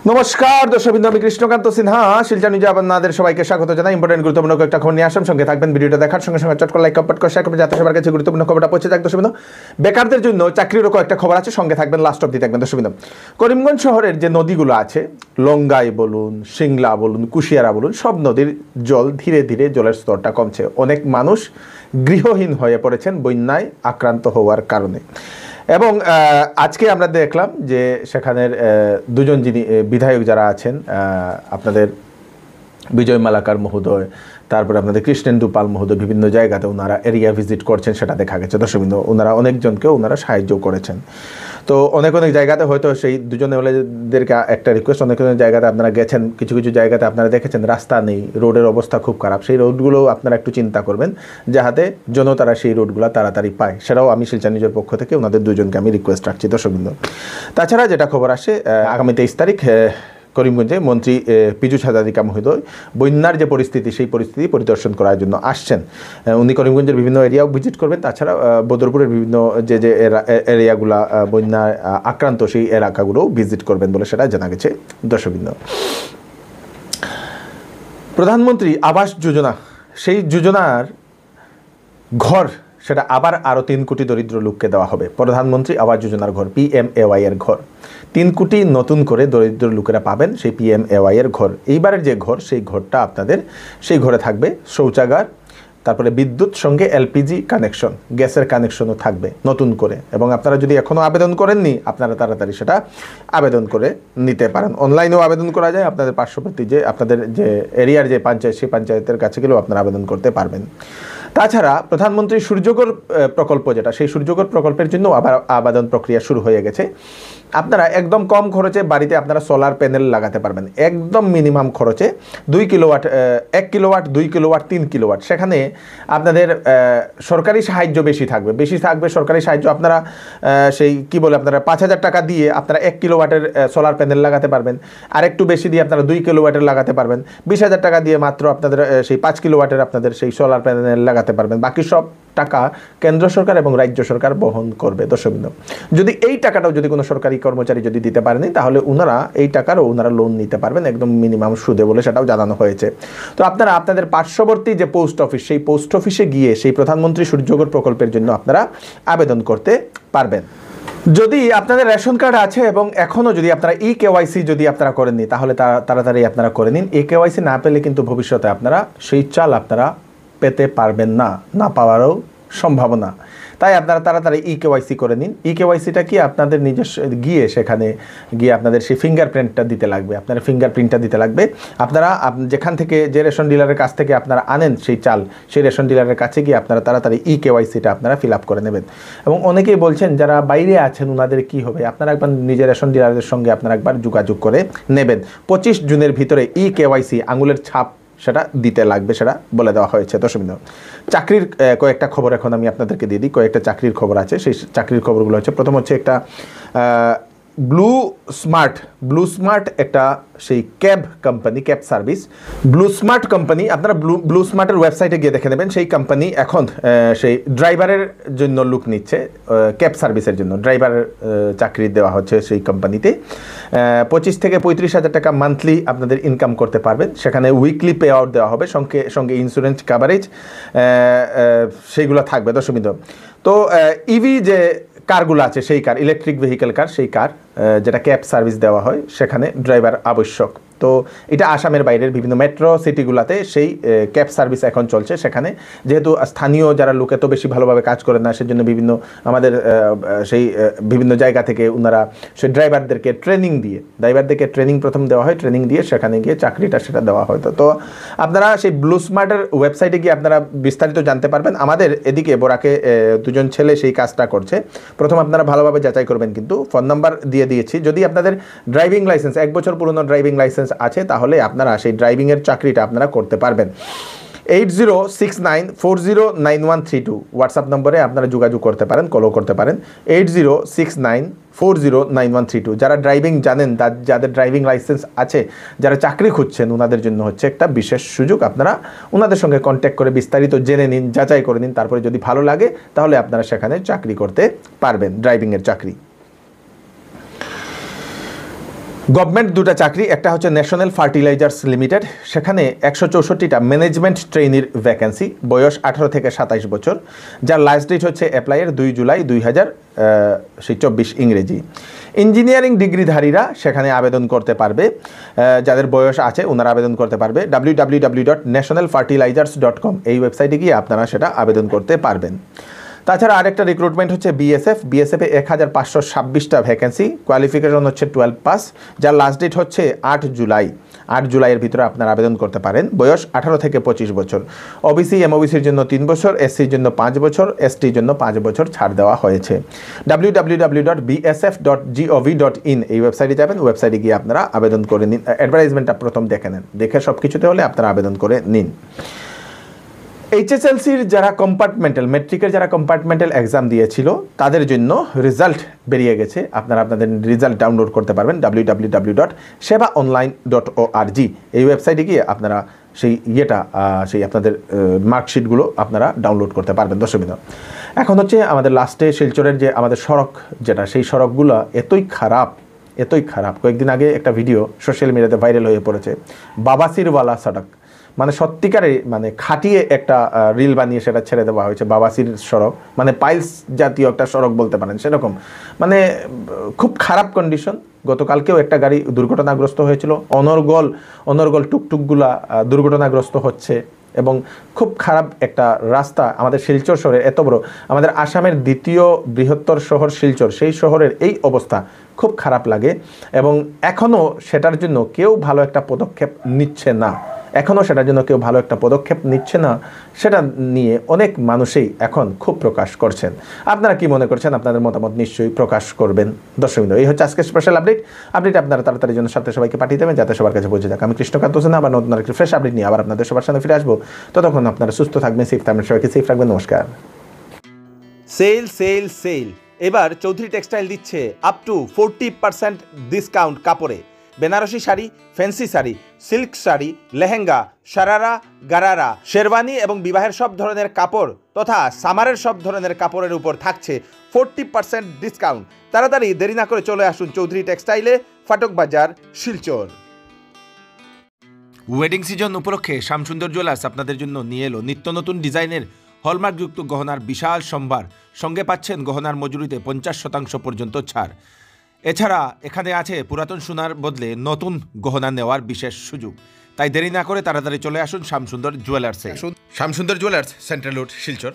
নমস্কার দর্শকবৃন্দ, আমি কৃষ্ণকান্ত সিনহা শিলচর নিউজে আপনাদের সবাইকে স্বাগত জানাই। ইম্পর্টেন্ট গুরুত্বপূর্ণ কয়েকটা খবর নিয়ে আসলাম, সঙ্গে থাকবেন। ভিডিওটা দেখার সঙ্গে সঙ্গে চট করে লাইক কমেন্ট করে শেয়ার করবেন যাতে সবার কাছে গুরুত্বপূর্ণ খবরটা পৌঁছে যায়। দর্শকবৃন্দ, বেকারদের জন্য চাকরিরও কয়েকটা খবর আছে, সঙ্গে থাকবেন, লাস্ট অবধি থাকবেন। দর্শকবৃন্দ, করিমগঞ্জ শহরের যে নদীগুলো আছে, লঙ্গাই বলুন, সিংলা বলুন, কুশিয়ারা বলুন, সব নদীর জল ধীরে ধীরে জলের স্তরটা কমছে। অনেক মানুষ গৃহহীন হয়ে পড়েছেন বন্যায় আক্রান্ত হওয়ার কারণে। এবং আজকে আমরা দেখলাম যে সেখানের দুজন যিনি বিধায়ক যারা আছেন, আপনাদের বিজয় মালাকার মহোদয়, তারপরে আপনাদের কৃষ্ণেন্দু পাল মহোদয়, বিভিন্ন জায়গাতে ওনারা এরিয়া ভিজিট করছেন, সেটা দেখা গেছে। দর্শকবৃন্দ, ওনারা অনেকজনকে ওনারা সাহায্য করেছেন। তো অনেক জায়গাতে হয়তো সেই দুজনেদেরকে একটা রিকোয়েস্ট, অনেক জায়গাতে আপনারা গেছেন, কিছু কিছু জায়গাতে আপনারা দেখেছেন রাস্তা নেই, রোডের অবস্থা খুব খারাপ। সেই রোডগুলো আপনারা একটু চিন্তা করবেন যাহাতে জনতারা সেই রোডগুলো তাড়াতাড়ি পায়। সেটাও আমি শিলচর নিউজের পক্ষ থেকে ওনাদের দুজনকে আমি রিকোয়েস্ট রাখছি। দর্শকবৃন্দ, তাছাড়া যেটা খবর আসে, আগামী 23 তারিখ করিমগঞ্জে মন্ত্রী পীযূষ হাজারিকা মহোদয় বন্যার যে পরিস্থিতি, সেই পরিস্থিতি পরিদর্শন করার জন্য আসছেন। উনি করিমগঞ্জের বিভিন্ন এরিয়াও ভিজিট করবেন, তাছাড়া বদরপুরের বিভিন্ন যে এরিয়াগুলা বন্যা আক্রান্ত, সেই এলাকাগুলোও ভিজিট করবেন বলে সেটা জানা গেছে। দর্শকবৃন্দ, প্রধানমন্ত্রী আবাস যোজনা, সেই যোজনার ঘর সেটা আবার আরও 3 কোটি দরিদ্র লোককে দেওয়া হবে। প্রধানমন্ত্রী আবাস যোজনার ঘর, PMAY এর ঘর 3 কোটি নতুন করে দরিদ্র লোকেরা পাবেন সেই PMAY এর ঘর। এইবারের যে ঘর, সেই ঘরটা আপনাদের, সেই ঘরে থাকবে শৌচাগার, তারপরে বিদ্যুৎ, সঙ্গে LPG কানেকশন, গ্যাসের কানেকশনও থাকবে নতুন করে। এবং আপনারা যদি এখনও আবেদন করেননি, আপনারা তাড়াতাড়ি সেটা আবেদন করে নিতে পারেন। অনলাইনেও আবেদন করা যায়, আপনাদের পার্শ্ববর্তী যে আপনাদের যে এরিয়ার যে পঞ্চায়েত, সেই পঞ্চায়েতের কাছে গেলেও আপনারা আবেদন করতে পারবেন। তাছাড়া প্রধানমন্ত্রী সূর্যঘর প্রকল্প, যেটা সেই সূর্যঘর প্রকল্পের জন্য আবার আবেদন প্রক্রিয়া শুরু হয়ে গেছে। আপনারা একদম কম খরচে বাড়িতে আপনারা সোলার প্যানেল লাগাতে পারবেন, একদম মিনিমাম খরচে। 2 কিলোওয়াট, 1 কিলোওয়াট, 2 কিলোওয়াট, 3 কিলোওয়াট। সেখানে আপনাদের সরকারি সাহায্য বেশি থাকবে সরকারি সাহায্য। আপনারা সেই কি বলে, আপনারা 5,000 টাকা দিয়ে আপনারা 1 কিলোওয়াটের সোলার প্যানেল লাগাতে পারবেন। আর একটু বেশি দিয়ে আপনারা 2 কিলোওয়াটের লাগাতে পারবেন। 20,000 টাকা দিয়ে মাত্র আপনাদের সেই 5 কিলোওয়াটের আপনাদের সেই সোলার প্যানেল লাগাতে পারবেন। বাকি সব টাকা কেন্দ্র সরকার এবং রাজ্য সরকার বহন করবে। দর্শকবৃন্দ, যদি এই টাকাটাও যদি কোনো সরকারি কর্মচারী যদি দিতে পারেনি, তাহলে ওনারা এই টাকারও ওনারা লোন নিতে পারবেন একদম মিনিমাম সুদে বলে সেটাও জানানো হয়েছে। তো আপনারা আপনাদের পার্শ্ববর্তী যে পোস্ট অফিস, সেই পোস্ট অফিসে গিয়ে সেই প্রধানমন্ত্রী সূর্যঘর প্রকল্পের জন্য আপনারা আবেদন করতে পারবেন। যদি আপনাদের রেশন কার্ড আছে এবং এখনও যদি আপনারা EKYC যদি আপনারা করেননি, তাহলে তাড়াতাড়ি আপনারা করে নিন। EKYC না পেলে কিন্তু ভবিষ্যতে আপনারা সেই চাল আপনারা পেতে পারবেন না, না পাওয়ারও সম্ভাবনা। তাই আপনারা তাড়াতাড়ি EKYC করে নিন। EKYCটা কি, আপনাদের নিজস্ব গিয়ে সেখানে গিয়ে আপনাদের সেই ফিঙ্গারপ্রিন্টটা দিতে লাগবে, আপনার ফিঙ্গারপ্রিন্টটা দিতে লাগবে। আপনারা যেখান থেকে, যে রেশন ডিলারের কাছ থেকে আপনারা আনেন সেই চাল, সেই রেশন ডিলারের কাছে গিয়ে আপনারা তাড়াতাড়ি EKYCটা আপনারা ফিল আপ করে নেবেন। এবং অনেকেই বলছেন যারা বাইরে আছেন ওনাদের কি হবে, আপনারা একবার নিজের রেশন ডিলারের সঙ্গে আপনারা একবার যোগাযোগ করে নেবেন। 25 জুনের ভিতরে EKYC আঙুলের ছাপ সেটা দিতে লাগবে, সেটা বলে দেওয়া হয়েছে। দর্শকবৃন্দ, চাকরির কয়েকটা খবর এখন আমি আপনাদেরকে দিয়ে দিই। কয়েকটা চাকরির খবর আছে, সেই চাকরির খবরগুলো হচ্ছে, প্রথম হচ্ছে একটা ব্লু স্মার্ট একটা সেই cab company, cab service, blue smart company. আপনারা ব্লু স্মার্টের ওয়েবসাইটে গিয়ে দেখে নেবেন। সেই কোম্পানি এখন সেই ড্রাইভারের জন্য লোক নিচ্ছে, ক্যাব সার্ভিসের জন্য ড্রাইভারের চাকরি দেওয়া হচ্ছে সেই কোম্পানিতে। 25 থেকে 35,000 টাকা মান্থলি আপনাদের ইনকাম করতে পারবেন। সেখানে উইকলি পে আউট দেওয়া হবে, সঙ্গে ইন্স্যুরেন্স কাভারেজ সেইগুলো থাকবে। দর্শকবৃন্দ, তো ইভি যে কারগুলো আছে, সেই কার, ইলেকট্রিক ভেহিকেল কার, সেই কার যেটা ক্যাব সার্ভিস দেওয়া হয়, সেখানে ড্রাইভার আবশ্যক। তো এটা আসামের বাইরের বিভিন্ন মেট্রো সিটিগুলোতে সেই ক্যাব সার্ভিস এখন চলছে। সেখানে যেহেতু স্থানীয় যারা লোক এত বেশি ভালোভাবে কাজ করে না, সেজন্য বিভিন্ন আমাদের সেই বিভিন্ন জায়গা থেকে ওনারা সেই ড্রাইভারদেরকে ট্রেনিং প্রথম দেওয়া হয়, ট্রেনিং দিয়ে সেখানে গিয়ে চাকরিটা সেটা দেওয়া হয়। তো আপনারা সেই ব্লু স্মার্টের ওয়েবসাইটে গিয়ে আপনারা বিস্তারিত জানতে পারবেন। আমাদের এদিকে বোরাকে দুজন ছেলে সেই কাজটা করছে। প্রথম আপনারা ভালোভাবে যাচাই করবেন, কিন্তু ফোন নাম্বার দিয়ে দিয়েছি। যদি আপনাদের ড্রাইভিং লাইসেন্স 1 বছর পুরনো ড্রাইভিং লাইসেন্স আছে, তাহলে আপনারা সেই ড্রাইভিংয়ের চাকরিটা আপনারা করতে পারবেন। 8069409132 হোয়াটসঅ্যাপ নম্বরে আপনারা যোগাযোগ করতে পারেন, কলও করতে পারেন। 8069409132। যারা ড্রাইভিং জানেন, যাদের ড্রাইভিং লাইসেন্স আছে, যারা চাকরি খুঁজছেন, ওনাদের জন্য হচ্ছে একটা বিশেষ সুযোগ। আপনারা ওনাদের সঙ্গে কন্ট্যাক্ট করে বিস্তারিত জেনে নিন, যাচাই করে নিন, তারপরে যদি ভালো লাগে তাহলে আপনারা সেখানে চাকরি করতে পারবেন, ড্রাইভিংয়ের চাকরি। গভর্নমেন্ট দুটো চাকরি, একটা হচ্ছে ন্যাশনাল ফার্টিলাইজার্স লিমিটেড, সেখানে 164টা ম্যানেজমেন্ট ট্রেনির ভ্যাকেন্সি, বয়স 18 থেকে 27 বছর, যার লাস্ট ডেট হচ্ছে অ্যাপ্লাইয়ের 2 জুলাই 2024 ইংরেজি। ইঞ্জিনিয়ারিং ডিগ্রিধারীরা সেখানে আবেদন করতে পারবে, যাদের বয়স আছে ওনারা আবেদন করতে পারবে। www.nationalfertilizers.com এই ওয়েবসাইটে গিয়ে আপনারা সেটা আবেদন করতে পারবেন। তাছাড়া আরেকটা রিক্রুটমেন্ট হচ্ছে বিএসএফে 1526টা ভ্যাকেন্সি, কোয়ালিফিকেশন হচ্ছে 12 পাস, যার লাস্ট ডেট হচ্ছে 8 জুলাইয়ের ভিতরে আপনারা আবেদন করতে পারেন। বয়স 18 থেকে 25 বছর। ওবিসি এমওবিসির জন্য 3 বছর, এসসির জন্য 5 বছর, এসটির জন্য 5 বছর ছাড় দেওয়া হয়েছে। www.bsf.gov.in এই ওয়েবসাইটে যাবেন, ওয়েবসাইটে গিয়ে আপনারা আবেদন করে নিন। অ্যাডভার্টাইজমেন্টটা প্রথম দেখে নেন, দেখে সব কিছুতে হলে আপনারা আবেদন করে নিন। এইচএসএলসির যারা মেট্রিকের যারা কম্পার্টমেন্টাল এক্সাম দিয়েছিল তাদের জন্য রেজাল্ট বেরিয়ে গেছে। আপনারা আপনাদের রেজাল্ট ডাউনলোড করতে পারবেন www.sebaonline.org এই ওয়েবসাইটে গিয়ে আপনারা সেই আপনাদের মার্কশিটগুলো আপনারা ডাউনলোড করতে পারবেন। দর্শকবৃন্দ, এখন হচ্ছে আমাদের লাস্টে শিলচরের যে আমাদের সড়ক যেটা, সেই সড়কগুলো এতই খারাপ। কয়েকদিন আগে একটা ভিডিও সোশ্যাল মিডিয়াতে ভাইরাল হয়ে পড়েছে, বাবাসিরওয়ালা সড়ক, মানে সত্যিকারে মানে খাটিয়ে একটা রিল বানিয়ে সেটা ছেড়ে দেওয়া হয়েছে। বাবাসির সড়ক মানে পাইলস জাতীয় একটা সড়ক বলতে পারেন, সেরকম মানে খুব খারাপ কন্ডিশন। গতকালকেও একটা গাড়ি দুর্ঘটনাগ্রস্ত হয়েছিল, অনর্গল টুকটুকগুলা দুর্ঘটনাগ্রস্ত হচ্ছে এবং খুব খারাপ একটা রাস্তা। আমাদের শিলচর শহরের এত বড়, আমাদের আসামের দ্বিতীয় বৃহত্তর শহর শিলচর, সেই শহরের এই অবস্থা খুব খারাপ লাগে এবং এখনও সেটার জন্য কেউ ভালো একটা পদক্ষেপ নিচ্ছে না। সেটা নিয়ে অনেক মানুষই এখন খুব প্রকাশ করছেন। আপনারা কি মনে করছেন? আপনাদের মতামত নিশ্চয়ই প্রকাশ করবেন। দর্শকবৃন্দ, এই হচ্ছে আজকের স্পেশাল আপডেট আপনারা তাড়াতাড়ি জন্য সাথে সবাইকে পাঠিয়ে দেবেন, যাতে সবার কাছে পৌঁছে যাক। আমি কৃষ্ণকান্ত হোসেন আবার নতুন আরেকটি ফ্রেশ আপডেট নিয়ে আবার আপনাদের সবার সামনে ফিরে আসবো। ততক্ষণ আপনারা সুস্থ থাকবেন, সেফ থাকবেন, সবাইকে সেফ রাখবেন। নমস্কার। সেল এবার চৌধুরী টেক্সটাইল দিচ্ছে আপ টু 40% ডিসকাউন্ট কাপড়ে। বেনারসি শাড়ি, ফ্যান্সি শাড়ি, সিল্ক শাড়ি, লেহেঙ্গা, শারারা, গারারা, শেরওয়ানি এবং বিবাহের সব ধরনের কাপড় তথা সামারের সব ধরনের কাপড়ের উপর থাকছে 40% ডিসকাউন্ট। তাড়াতাড়ি দেরি না করে চলে আসুন চৌধুরী টেক্সটাইলে, ফাটক বাজার, শিলচর। ওয়েডিং সিজন উপলক্ষে শ্যামসুন্দর জুয়েলার্স আপনাদের জন্য নিয়ে এলো নিত্য নতুন ডিজাইনের হলমার্কযুক্ত গহনার বিশাল সম্ভার। সঙ্গে পাচ্ছেন গহনার মজুরিতে 50% পর্যন্ত ছাড়। এছাড়া এখানে আছে পুরাতন সোনার বদলে নতুন গহনা নেওয়ার বিশেষ সুযোগ। তাই দেরি না করে তাড়াতাড়ি চলে আসুন শ্যামসুন্দর জুয়েলার্সে। Shyamsundar jewellers, central road, Silchar.